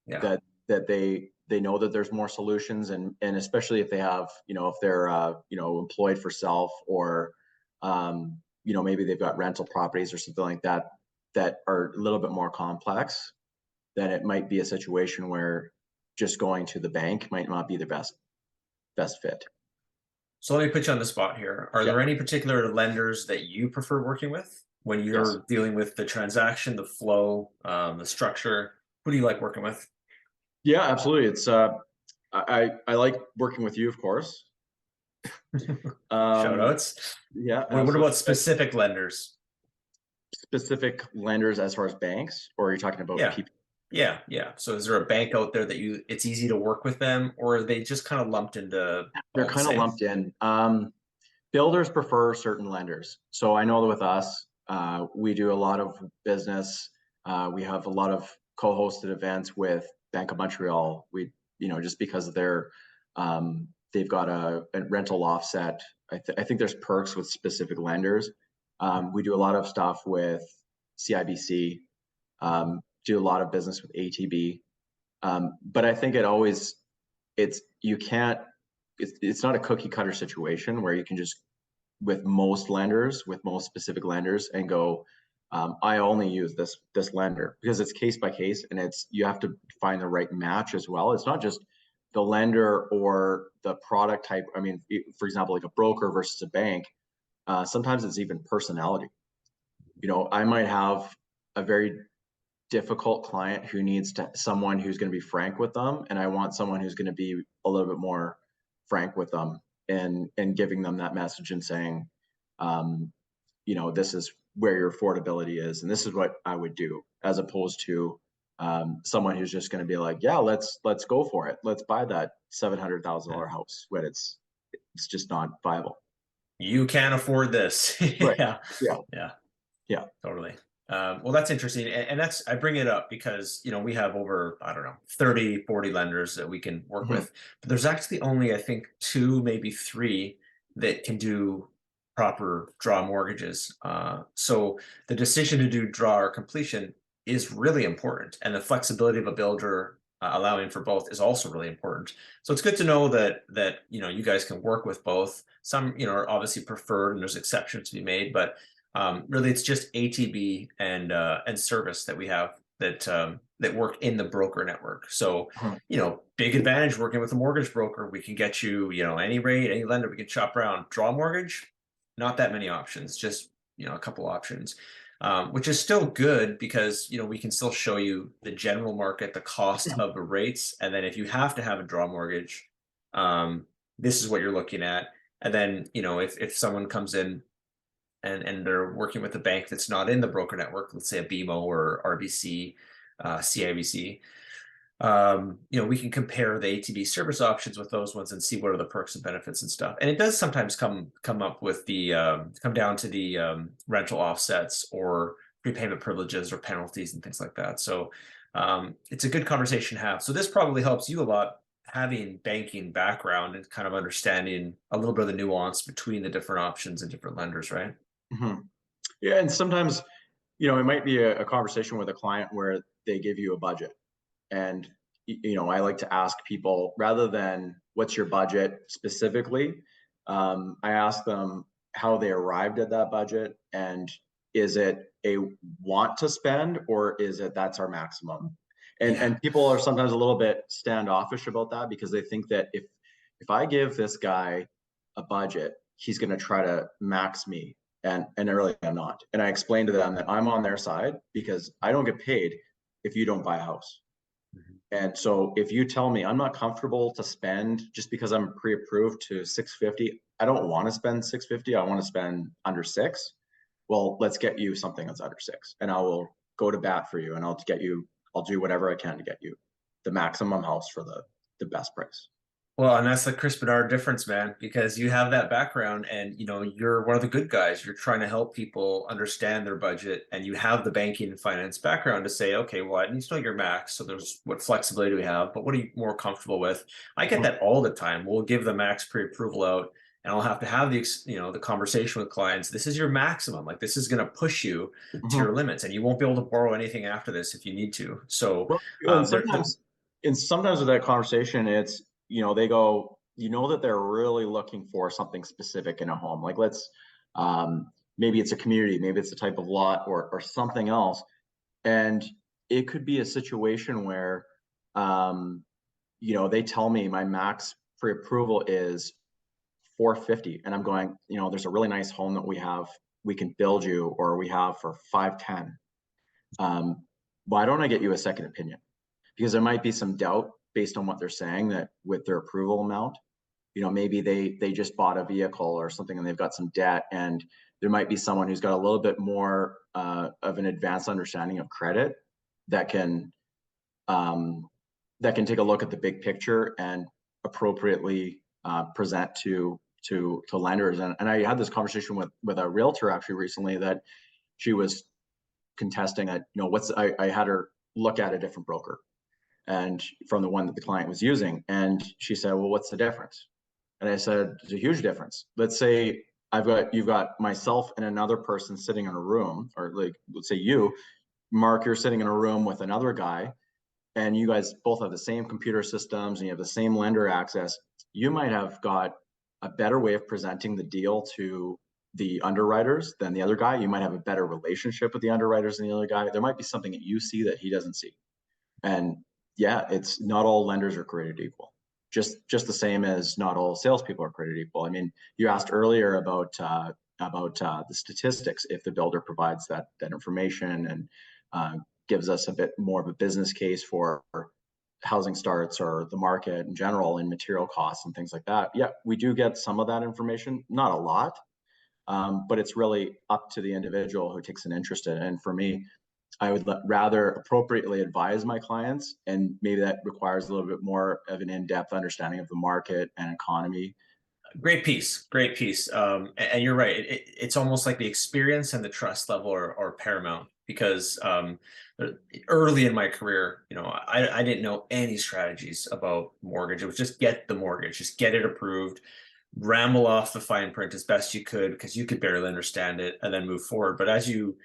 that they know that there's more solutions, and especially if they have, you know, if they're you know, employed for self, or you know, maybe they've got rental properties or something like that that are a little bit more complex, then it might be a situation where just going to the bank might not be the best fit. So let me put you on the spot here. Are there any particular lenders that you prefer working with when you're dealing with the transaction, the flow, the structure? Who do you like working with? Yeah, absolutely. It's I like working with you, of course. Shout outs. Yeah. What about specific lenders? Specific lenders as far as banks, or are you talking about people? Yeah. So is there a bank out there that it's easy to work with them, or are they just kind of lumped into? They're kind of lumped in. Builders prefer certain lenders. So I know that with us, we do a lot of business. We have a lot of co-hosted events with Bank of Montreal. We, you know, just because they've got a rental offset. I think there's perks with specific lenders. We do a lot of stuff with CIBC, do a lot of business with ATB. But I think it's not a cookie cutter situation where you can just, with most specific lenders, and go, I only use this lender, because it's case by case, and you have to find the right match as well. It's not just the lender or the product type. I mean, for example, like a broker versus a bank, sometimes it's even personality. You know, I might have a very difficult client who needs someone who's going to be frank with them, and I want someone who's going to be a little bit more frank with them, and giving them that message and saying, you know, this is where your affordability is, and this is what I would do, as opposed to someone who's just going to be like, yeah, let's go for it, let's buy that $700,000 house when it's just not viable. You can't afford this. Right. Yeah, totally. Well, that's interesting. And I bring it up because, you know, we have over, I don't know, 30, 40 lenders that we can work with, but there's actually only, I think, 2, maybe 3 that can do proper draw mortgages. So the decision to do draw or completion is really important. And the flexibility of a builder allowing for both is also really important. So it's good to know that, you know, you guys can work with both. Some, you know, are obviously preferred and there's exceptions to be made, but really it's just ATB and service that we have that work in the broker network. So, you know, big advantage working with a mortgage broker. We can get you, you know, any rate, any lender, we can shop around. Draw mortgage, not that many options, just, you know, a couple options, which is still good because, you know, we can still show you the general market, the cost of the rates. And then if you have to have a draw mortgage, this is what you're looking at. And then, you know, if someone comes in and they're working with a bank that's not in the broker network, let's say a BMO or RBC, CIBC, you know, we can compare the ATB service options with those ones and see what are the perks and benefits and stuff. And it does sometimes come up with come down to the rental offsets or prepayment privileges or penalties and things like that. So it's a good conversation to have. So this probably helps you a lot, having banking background and kind of understanding a little bit of the nuance between the different options and different lenders, right? Yeah, and sometimes, it might be a conversation with a client where they give you a budget. And, I like to ask people rather than what's your budget specifically, I ask them how they arrived at that budget and is it a want to spend or is it that's our maximum? And Yeah. and people are sometimes a little bit standoffish about that because they think that if I give this guy a budget, he's going to try to max me. And really I'm not. And I explain to them that I'm on their side because I don't get paid if you don't buy a house. Mhm. And so if you tell me I'm not comfortable to spend just because I'm pre-approved to 650, I don't want to spend 650. I want to spend under six. Well, let's get you something that's under six and I will go to bat for you and I'll do whatever I can to get you the maximum house for the best price. Well, and that's the Chris Bernard difference, man, because you have that background and you're one of the good guys. You're trying to help people understand their budget and you have the banking and finance background to say, okay, well, I need to know your max. So there's what flexibility do we have, but what are you more comfortable with? I get that all the time. We'll give the max pre-approval out and I'll have to have the conversation with clients. This is your maximum. Like this is going to push you to Mhm. your limits and you won't be able to borrow anything after this if you need to. So Well, and there, sometimes with that conversation, it's, they go, that they're really looking for something specific in a home. Like maybe it's a community, maybe it's a type of lot or something else. And it could be a situation where, they tell me my max pre-approval is 450. And I'm going, there's a really nice home that we can build you, or we have for 510. Why don't I get you a second opinion? Because there might be some doubt based on what they're saying that with their approval amount, maybe they just bought a vehicle or something and they've got some debt, and there might be someone who's got a little bit more of an advanced understanding of credit that can um, take a look at the big picture and appropriately present to lenders. And I had this conversation with a realtor actually recently that she was contesting that, I had her look at a different broker and from the one that the client was using. And she said, well, what's the difference? And I said, there's a huge difference. Let's say you've got myself and another person sitting in a room, or like, let's say you, Mark, you're sitting in a room with another guy and you guys both have the same computer systems and you have the same lender access. You might have got a better way of presenting the deal to the underwriters than the other guy. You might have a better relationship with the underwriters than the other guy. There might be something that you see that he doesn't see. And yeah, it's not all lenders are created equal. Just the same as not all salespeople are created equal. I mean, you asked earlier about the statistics. If the builder provides that information and gives us a bit more of a business case for housing starts or the market in general and material costs and things like that. Yeah, we do get some of that information, not a lot, but it's really up to the individual who takes an interest in it. And for me, I would rather appropriately advise my clients, and maybe that requires a little bit more of an in-depth understanding of the market and economy. great piece, great piece. And you're right. It's almost like the experience and the trust level are paramount because early in my career, I didn't know any strategies about mortgage. It was just get the mortgage, just get it approved, ramble off the fine print as best you could because you could barely understand it, and then move forward. But as you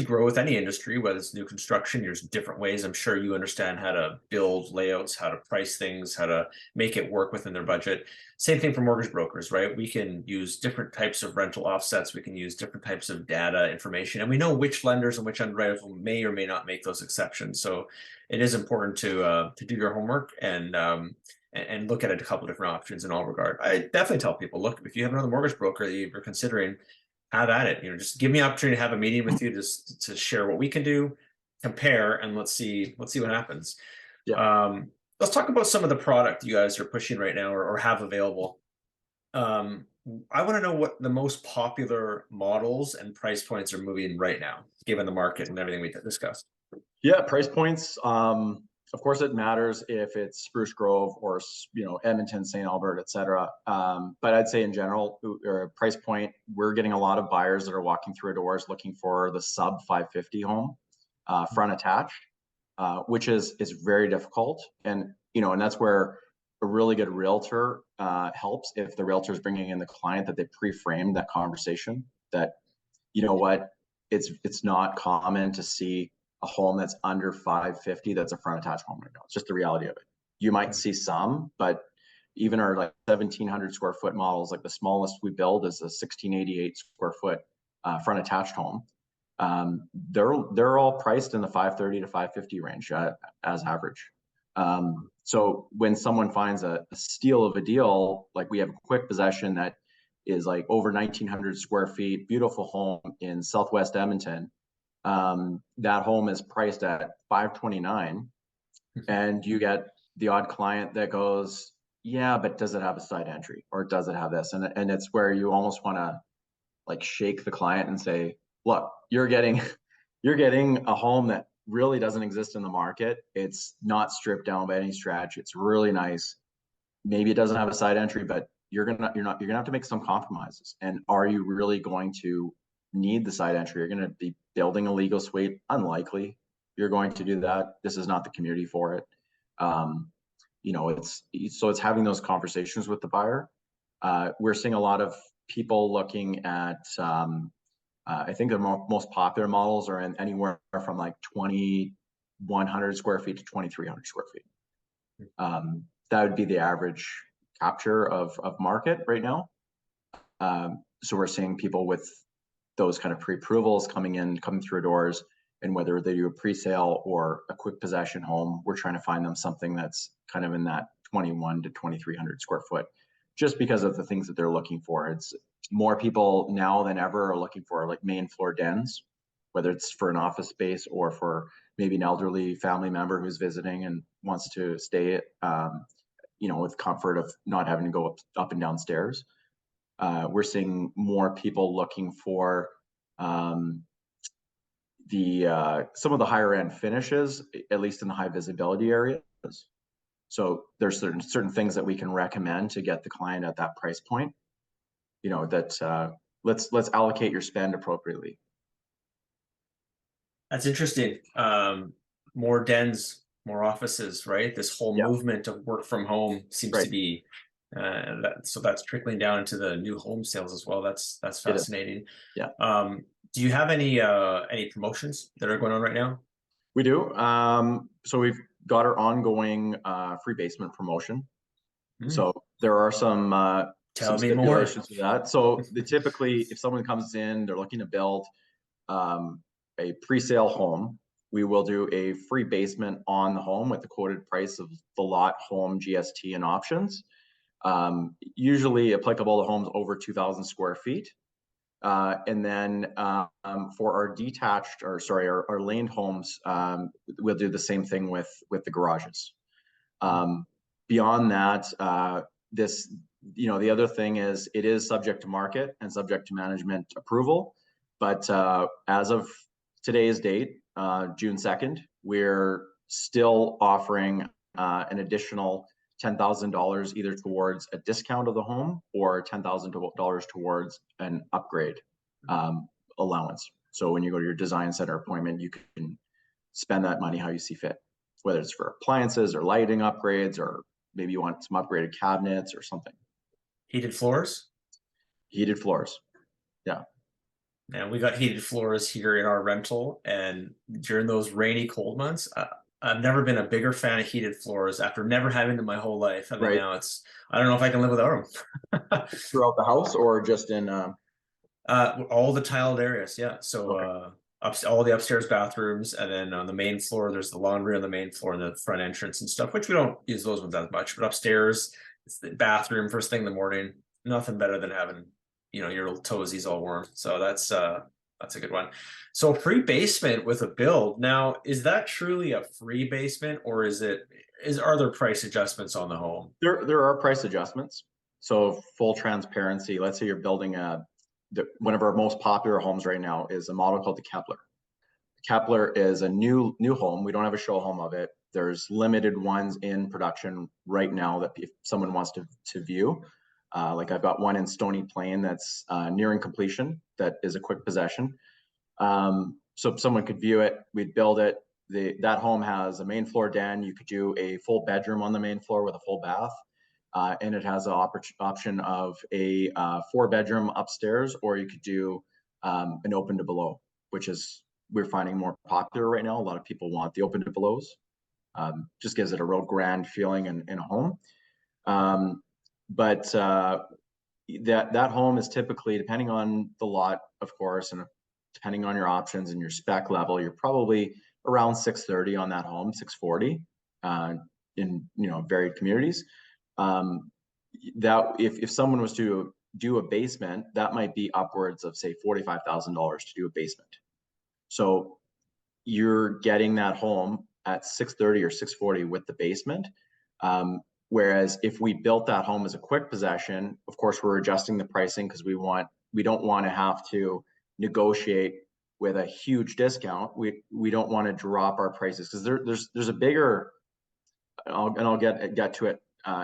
grow with any industry, whether it's new construction, there's different ways. I'm sure you understand how to build layouts, how to price things, how to make it work within their budget. Same thing for mortgage brokers, right? We can use different types of rental offsets. We can use different types of data information, and we know which lenders and which underwriters may or may not make those exceptions. So it is important to do your homework and look at a couple different options in all regard. I definitely tell people, look, if you have another mortgage broker that you're considering, have at it. Just give me an opportunity to have a meeting with you just to share what we can do, compare, and let's see what happens. Yeah. Let's talk about some of the product you guys are pushing right now or have available. I want to know what the most popular models and price points are moving right now, given the market and everything we discussed. Yeah, price points. Of course, it matters if it's Spruce Grove or Edmonton, St. Albert, et cetera. But I'd say in general, price point, we're getting a lot of buyers that are walking through doors looking for the sub 550 home, front attached, which is very difficult. And that's where a really good realtor helps. If the realtor is bringing in the client, that they pre-framed that conversation. That what it's not common to see a home that's under 550 that's a front attached home right now. It's just the reality of it. You might see some, but even our like 1,700 square foot models, like the smallest we build is a 1,688 square foot front attached home. They're all priced in the 530 to 550 range as average. So when someone finds a steal of a deal, like we have a quick possession that is like over 1,900 square feet, beautiful home in Southwest Edmonton. That home is priced at 529, and you get the odd client that goes, yeah, but does it have a side entry or does it have this? And it's where you almost want to like shake the client and say, look, you're getting a home that really doesn't exist in the market. It's not stripped down by any stretch. It's really nice. Maybe it doesn't have a side entry, but you're gonna have to make some compromises. And are you really going to need the side entry? You're going to be building a legal suite. Unlikely you're going to do that. This is not the community for it. It's having those conversations with the buyer. We're seeing a lot of people looking at, I think the most popular models are in anywhere from like 2,100 square feet to 2,300 square feet. That would be the average capture of market right now. So we're seeing people with those kind of pre-approvals coming through doors, and whether they do a pre-sale or a quick possession home, we're trying to find them something that's kind of in that 2,100 to 2,300 square foot, just because of the things that they're looking for. It's more people now than ever are looking for like main floor dens, whether it's for an office space or for maybe an elderly family member who's visiting and wants to stay, with comfort of not having to go up and down stairs. We're seeing more people looking for some of the higher end finishes, at least in the high visibility areas. So there's certain things that we can recommend to get the client at that price point. Let's allocate your spend appropriately. That's interesting. More dens, more offices, right? This whole movement of work from home seems to be, so that's trickling down into the new home sales as well. That's fascinating. Yeah. Do you have any promotions that are going on right now? We do. So we've got our ongoing free basement promotion. So there are some stipulations to that. So typically, if someone comes in, they're looking to build a pre-sale home, we will do a free basement on the home with the quoted price of the lot, home, GST, and options. Usually applicable to homes over 2,000 square feet. And then for our detached, our laned homes, we'll do the same thing with the garages. Beyond that, the other thing is it is subject to market and subject to management approval. But as of today's date, June 2nd, we're still offering an additional $10,000 either towards a discount of the home or $10,000 towards an upgrade allowance. So when you go to your design center appointment, you can spend that money how you see fit, whether it's for appliances or lighting upgrades, or maybe you want some upgraded cabinets or something. Heated floors? Heated floors, yeah. And we got heated floors here in our rental, and during those rainy, cold months, I've never been a bigger fan of heated floors after never having them my whole life. I mean, now I don't know if I can live without them. Throughout the house or just in? All the tiled areas, yeah. So all the upstairs bathrooms, and then on the main floor, there's the laundry on the main floor and the front entrance and stuff, which we don't use those ones as much. But upstairs, it's the bathroom first thing in the morning. Nothing better than having your little toesies all warm. So that's a good one. So free basement with a build. Now, is that truly a free basement, or are there price adjustments on the home? There are price adjustments. So full transparency, let's say you're building one of our most popular homes right now is a model called the Kepler. Kepler is a new home. We don't have a show home of it. There's limited ones in production right now that if someone wants to view. Like I've got one in Stony Plain that's nearing completion. That is a quick possession. So if someone could view it, we'd build it. That home has a main floor den. You could do a full bedroom on the main floor with a full bath. And it has an option of a 4-bedroom upstairs, or you could do an open to below. which is we're finding more popular right now. A lot of people want the open belows. Just gives it a real grand feeling in a home. But that home is typically, depending on the lot, of course, and depending on your options and your spec level, you're probably around 630 on that home, 640 in varied communities. That if someone was to do a basement, that might be upwards of say $45,000 to do a basement. So you're getting that home at 630 or 640 with the basement. Whereas if we built that home as a quick possession, of course, we're adjusting the pricing because we don't want to have to negotiate with a huge discount. We don't want to drop our prices because there's a bigger, I'll get to it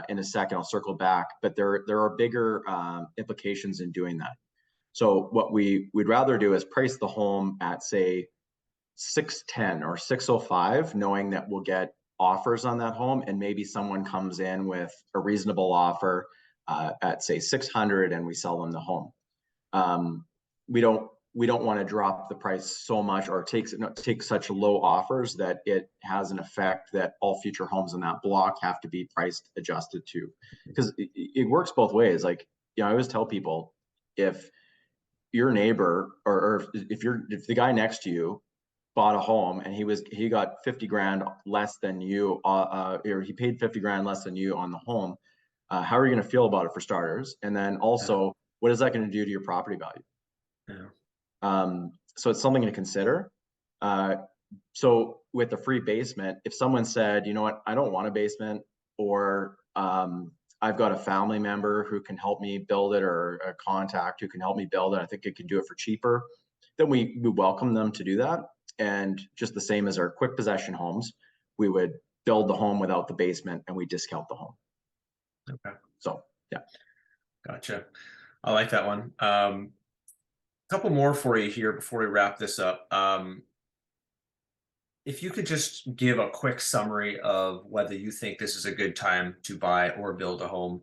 in a second. I'll circle back, but there are bigger implications in doing that. So what we'd rather do is price the home at say 610 or 605, knowing that we'll get offers on that home, and maybe someone comes in with a reasonable offer at say 600 and we sell them the home. We don't want to drop the price so much or take such low offers that it has an effect that all future homes in that block have to be priced adjusted to, because it works both ways. Like, I always tell people, if your neighbor or if the guy next to you bought a home and he got 50 grand less than you, or he paid 50 grand less than you on the home, how are you going to feel about it, for starters? And then also, what is that going to do to your property value? So it's something to consider. So with the free basement, if someone said, you know what, I don't want a basement, or I've got a family member who can help me build it, or a contact who can help me build it, I think it could do it for cheaper, then we welcome them to do that. And just the same as our quick possession homes, we would build the home without the basement and we discount the home. Okay. So, yeah. Gotcha. I like that one. Couple more for you here before we wrap this up. If you could just give a quick summary of whether you think this is a good time to buy or build a home,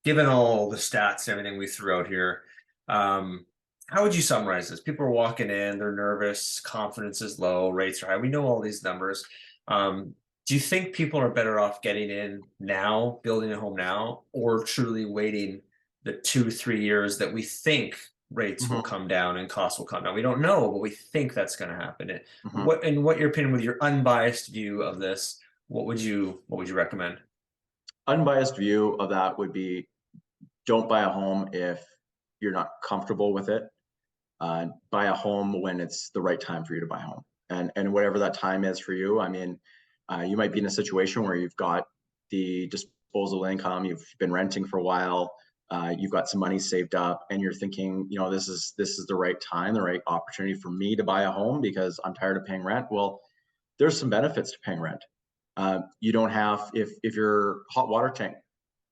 given all the stats, everything we threw out here, how would you summarize this? People are walking in, they're nervous, confidence is low, rates are high. We know all these numbers. Do you think people are better off getting in now, building a home now, or truly waiting the 2-3 years that we think rates will come down and costs will come down? We don't know, but we think that's going to happen. What your opinion, with your unbiased view of this, what would you recommend? Unbiased view of that would be, don't buy a home if you're not comfortable with it. Buy a home when it's the right time for you to buy a home, and whatever that time is for you. I mean, you might be in a situation where you've got the disposable income, you've been renting for a while, you've got some money saved up, and you're thinking, this is the right time, the right opportunity for me to buy a home because I'm tired of paying rent. Well, there's some benefits to paying rent. You don't have, if your hot water tank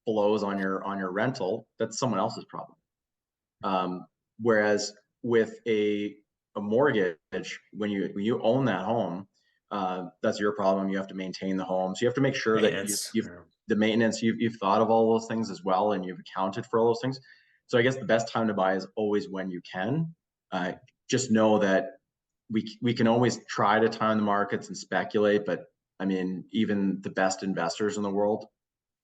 blows on your rental, that's someone else's problem. Whereas with a mortgage, when you own that home, that's your problem. You have to maintain the home, so you have to make sure that the maintenance, you've thought of all those things as well, and you've accounted for all those things. So I guess the best time to buy is always when you can. Just know that we can always try to time the markets and speculate, but I mean, even the best investors in the world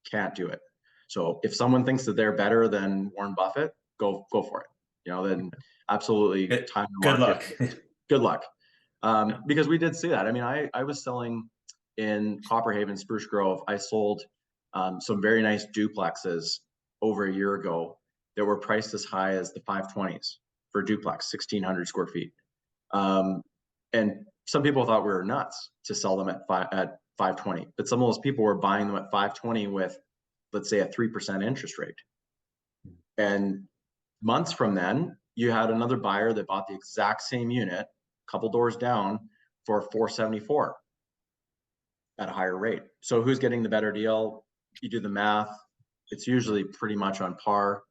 can't do it. So if someone thinks that they're better than Warren Buffett, go for it. Then absolutely time the market. Good luck. Because we did see that. I mean, I was selling in Copperhaven, Spruce Grove. I sold some very nice duplexes over a year ago that were priced as high as the 520s for a duplex, 1,600 square feet. And some people thought we were nuts to sell them at 520, but some of those people were buying them at 520 with, let's say, a 3% interest rate. And months from then, you had another buyer that bought the exact same unit, a couple doors down, for 474 at a higher rate. So who's getting the better deal? You do the math, it's usually pretty much on par.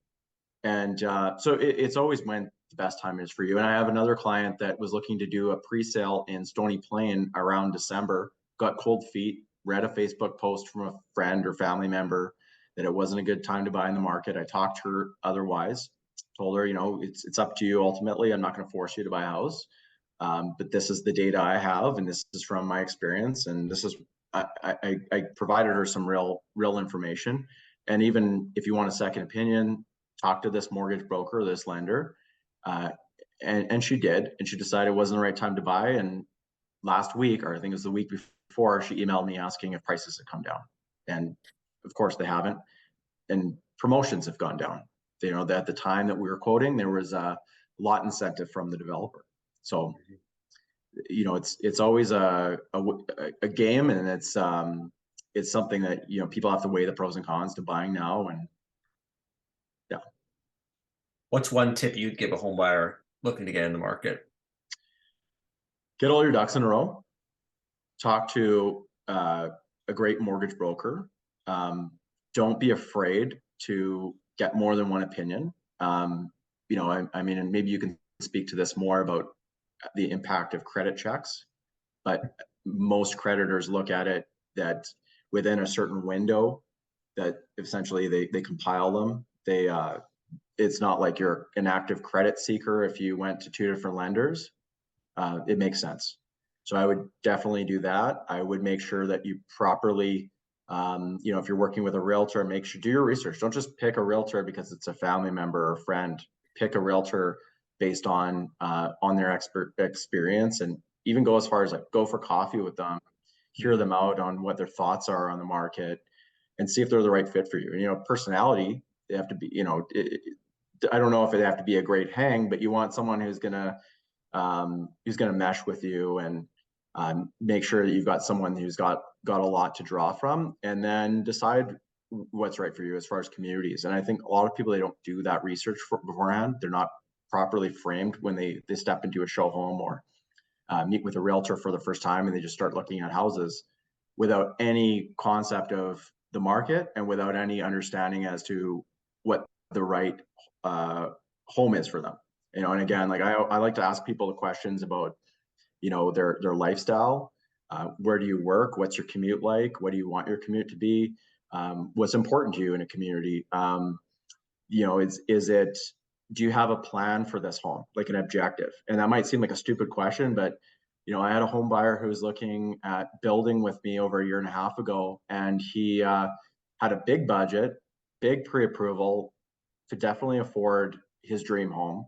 And so it's always when the best time is for you. And I have another client that was looking to do a pre-sale in Stony Plain around December, got cold feet, read a Facebook post from a friend or family member that it wasn't a good time to buy in the market. I talked to her otherwise, told her, it's up to you ultimately. I'm not going to force you to buy a house. But this is the data I have, and this is from my experience, and this is I provided her some real information. And even if you want a second opinion, talk to this mortgage broker, this lender. And she did, and she decided it wasn't the right time to buy. And last week, or I think it was the week before, she emailed me asking if prices had come down. And of course they haven't. And promotions have gone down. You know, that at the time that we were quoting, there was a lot incentive from the developer. So, you know, it's always a game, and it's something that, you know, people have to weigh the pros and cons to buying now. And yeah. What's one tip you'd give a home buyer looking to get in the market? Get all your ducks in a row. Talk to a great mortgage broker. Don't be afraid to get more than one opinion. You know, I mean, and maybe you can speak to this more about the impact of credit checks, but most creditors look at it that within a certain window, that essentially they compile them. It's not like you're an active credit seeker if you went to 2 different lenders. It makes sense. So I would definitely do that. I would make sure that you properly, you know, if you're working with a realtor, make sure do your research. Don't just pick a realtor because it's a family member or friend. Pick a realtor based on their experience, and even go as far as like go for coffee with them, hear them out on what their thoughts are on the market, and see if they're the right fit for you. You know, personality, they have to be, you know, I don't know if they have to be a great hang, but you want someone who's gonna mesh with you, and make sure that you've got someone who's got a lot to draw from, and then decide what's right for you as far as communities. And I think a lot of people, they don't do that research beforehand. They're not properly framed when they step into a show home or meet with a realtor for the first time, and they just start looking at houses without any concept of the market and without any understanding as to what the right home is for them. You know, and again, like I like to ask people the questions about, you know, their lifestyle. Where do you work? What's your commute like? What do you want your commute to be? What's important to you in a community? You know, is it, do you have a plan for this home, like an objective? And that might seem like a stupid question, but, you know, I had a home buyer who was looking at building with me over a year and a half ago, and he had a big budget, big pre-approval, could definitely afford his dream home.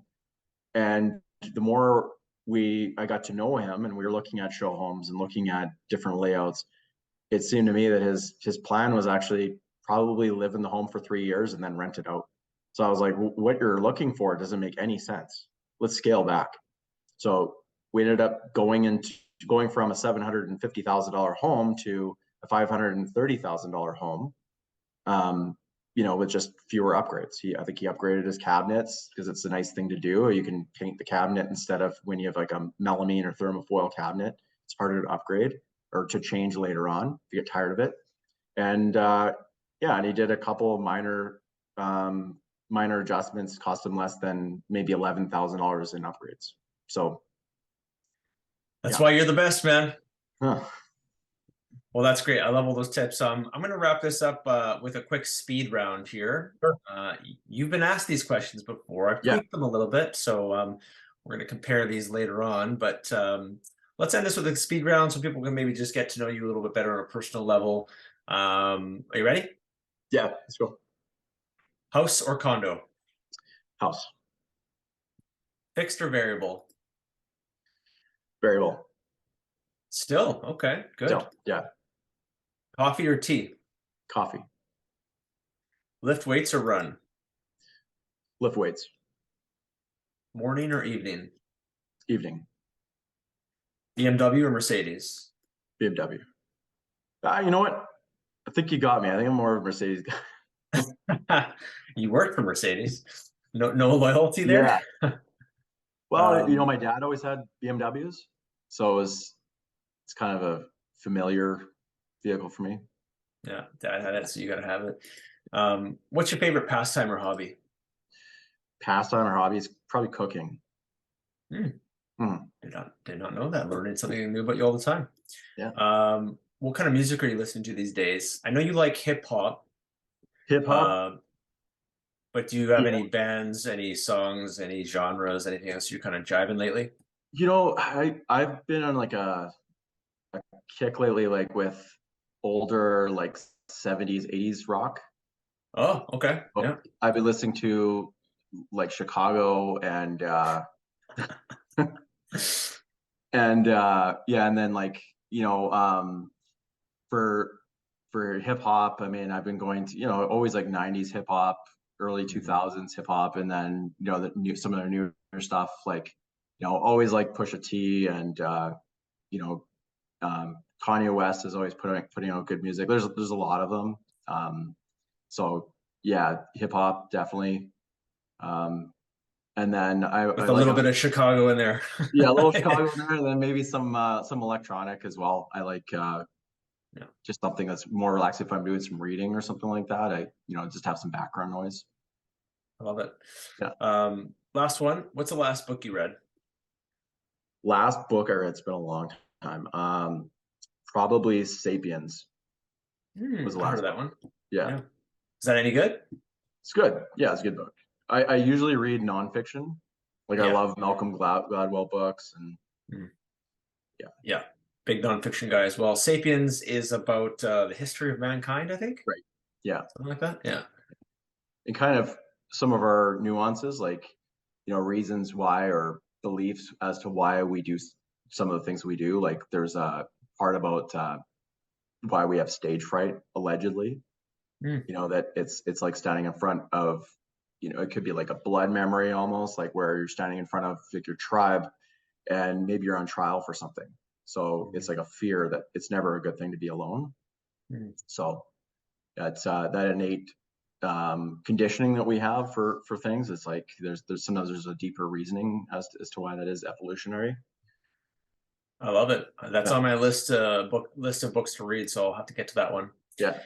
And the more I got to know him, and we were looking at show homes and looking at different layouts, it seemed to me that his plan was actually probably live in the home for 3 years and then rent it out. So I was like, what you're looking for doesn't make any sense. Let's scale back. So we ended up going from a $750,000 home to a $530,000 home. You know, with just fewer upgrades. I think he upgraded his cabinets because it's a nice thing to do. Or you can paint the cabinet instead of when you have like a melamine or thermofoil cabinet. It's harder to upgrade or to change later on if you get tired of it. And yeah, and he did a couple of minor adjustments, cost him less than maybe $11,000 in upgrades. So that's why you're the best, man. Huh. Well, that's great. I love all those tips. I'm going to wrap this up with a quick speed round here. Sure. You've been asked these questions before. I've tweaked them a little bit, so we're going to compare these later on. But let's end this with a speed round so people can maybe just get to know you a little bit better on a personal level. Are you ready? Yeah, let's go. House or condo? House. Fixed or variable? Variable. Still? Okay, good. Still, yeah. Coffee or tea? Coffee. Lift weights or run? Lift weights. Morning or evening? Evening. BMW or Mercedes? BMW. You know what? I think you got me. I think I'm more of a Mercedes guy. You work for Mercedes. No loyalty there? Yeah. Well, you know, my dad always had BMWs, so it's kind of a familiar vehicle for me. Yeah, dad had it, so you got to have it. What's your favorite pastime or hobby? Pastime or hobby is probably cooking. Did not know that. Learning something new about you all the time. Yeah. What kind of music are you listening to these days? I know you like hip hop. Hip hop. But do you have any bands, any songs, any genres, anything else you're kind of jiving lately? I've been on like a kick lately, like with older like 70s, 80s rock. Oh, okay. So Yeah. I've been listening to like Chicago and yeah, and then like, for hip hop, I mean, I've been going to, always like 90s hip hop, early Mhm. 2000s hip hop, and then, some of their newer stuff, like, always like Pusha T and, you know, Kanye West is always putting out good music. There's a lot of them. So yeah, hip hop definitely. Um, and then I With a like little bit of Chicago in there. yeah, a little Chicago in there, and then maybe some electronic as well. I like Yeah, just something that's more relaxed if I'm doing some reading or something like that. Just have some background noise. I love it. Yeah. Last one. What's the last book you read? Last book I read, it's been a long time. Probably Sapiens was the I heard of last that book. one. Yeah. Yeah. Is that any good? It's good. Yeah, it's a good book. I usually read nonfiction. Like I Yeah. love Malcolm Gladwell books and Mm. yeah, Yeah. Big nonfiction guy as well. Sapiens is about the history of mankind, I think. right. Yeah. Something like that. Yeah. And kind of some of our nuances, like, reasons why or beliefs as to why we do some of the things we do. Like there's a part about why we have stage fright, allegedly. Mm. That it's like standing in front of, it could be like a blood memory almost, like where you're standing in front of like your tribe and maybe you're on trial for something. So it's Mhm. like a fear that it's never a good thing to be alone. Mhm. So that's that innate conditioning that we have for things. It's like there's sometimes there's a deeper reasoning as to why that is evolutionary. I love it. That's Yeah, on my list of books to read, so I'll have to get to that one. yeah.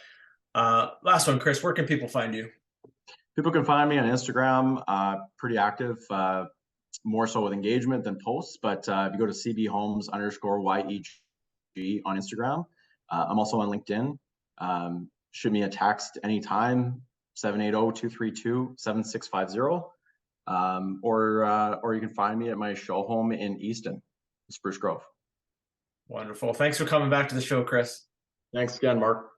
Last one, Chris. Where can people find you? People can find me on Instagram. Pretty active. More so with engagement than posts. But if you go to cbholmes_YEG on Instagram, I'm also on LinkedIn. Shoot me a text anytime, 780-232-7650. Or you can find me at my show home in Easton, Spruce Grove. Wonderful. Thanks for coming back to the show, Chris. Thanks again, Mark.